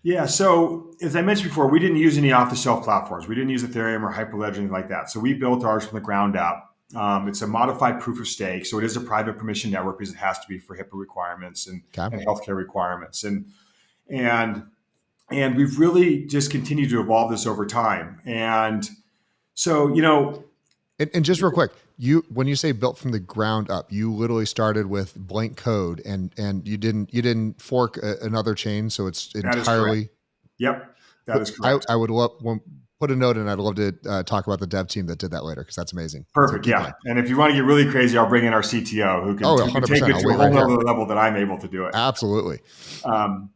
Yeah. So as I mentioned before, we didn't use any off-the-shelf platforms. We didn't use Ethereum or Hyperledger, anything like that. So we built ours from the ground up. It's a modified proof of stake, so it is a private permission network because it has to be for HIPAA requirements Okay. and healthcare requirements. And and we've really just continued to evolve this over time. And so, And just real quick, when you say built from the ground up, you literally started with blank code, and you didn't fork another chain, so it's that is correct. entirely. Yep, that is correct. I would love put a note in. I'd love to talk about the dev team that did that later because that's amazing. So Perfect. keep Yeah. going. And if you want to get really crazy, I'll bring in our CTO Oh, who can take 100%. it I'll to a wait whole right here. nother level that I'm able to do it. Absolutely. Um,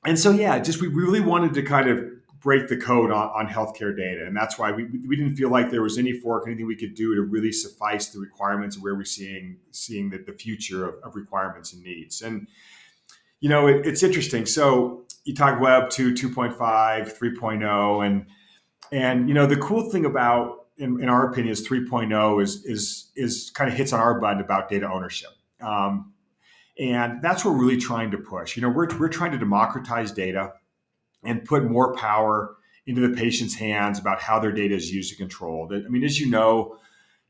and so, yeah, just we really wanted to kind of break the code on healthcare data. And that's why we didn't feel like there was any fork, anything we could do to really suffice the requirements of where we're seeing the future of requirements and needs. And, it's interesting. So you talk Web 2, 2.5, 3.0, and the cool thing about, in our opinion, is 3.0 is kind of hits on our button about data ownership. And that's what we're really trying to push. We're trying to democratize data and put more power into the patient's hands about how their data is used and controlled. I mean, as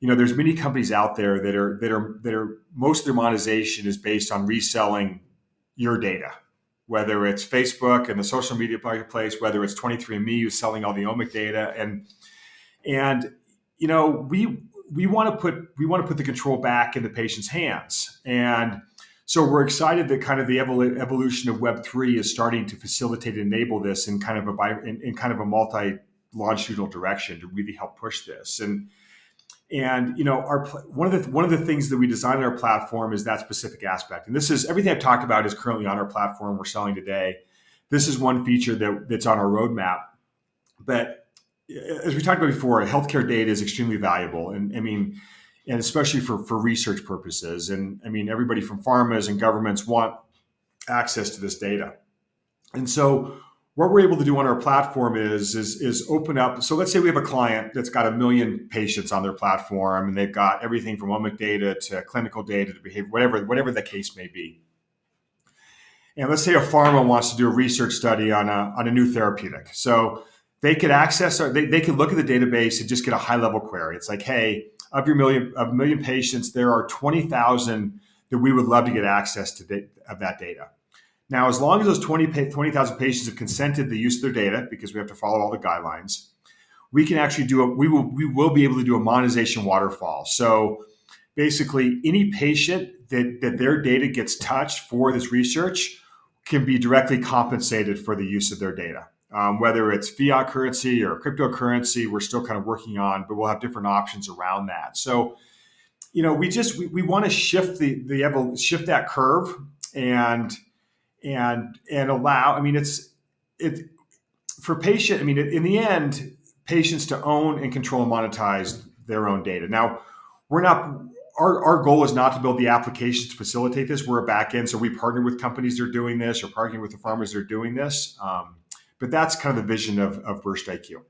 there's many companies out there that are most of their monetization is based on reselling your data, whether it's Facebook and the social media marketplace, whether it's 23andMe who's selling all the omic data, and we want to put the control back in the patient's hands. And so we're excited that kind of the evolution of Web3 is starting to facilitate and enable this in kind of a multi-longitudinal direction to really help push this. And one of the things that we designed in our platform is that specific aspect. And this is everything I've talked about is currently on our platform we're selling today. This is one feature that's on our roadmap. But as we talked about before, healthcare data is extremely valuable. And especially for research purposes. And I mean, everybody from pharmas and governments want access to this data. And so what we're able to do on our platform is open up. So let's say we have a client that's got 1 million patients on their platform, and they've got everything from omic data to clinical data to behavior, whatever the case may be. And let's say a pharma wants to do a research study on a new therapeutic. So they could they could look at the database and just get a high level query. It's like, hey, of a million patients, there are 20,000 that we would love to get access to of that data. Now, as long as those 20,000 patients have consented to the use of their data, because we have to follow all the guidelines, we can actually we will be able to do a monetization waterfall. So basically, any patient that their data gets touched for this research can be directly compensated for the use of their data. Whether it's fiat currency or cryptocurrency, we're still kind of working on, but we'll have different options around that. So, we want to shift shift that curve and allow. I mean, it's for patient. I mean, in the end, patients to own and control and monetize their own data. Now, we're not. Our goal is not to build the applications to facilitate this. We're a back end, so we partner with companies that are doing this or partnering with the farmers that are doing this. But that's kind of the vision of Burst IQ.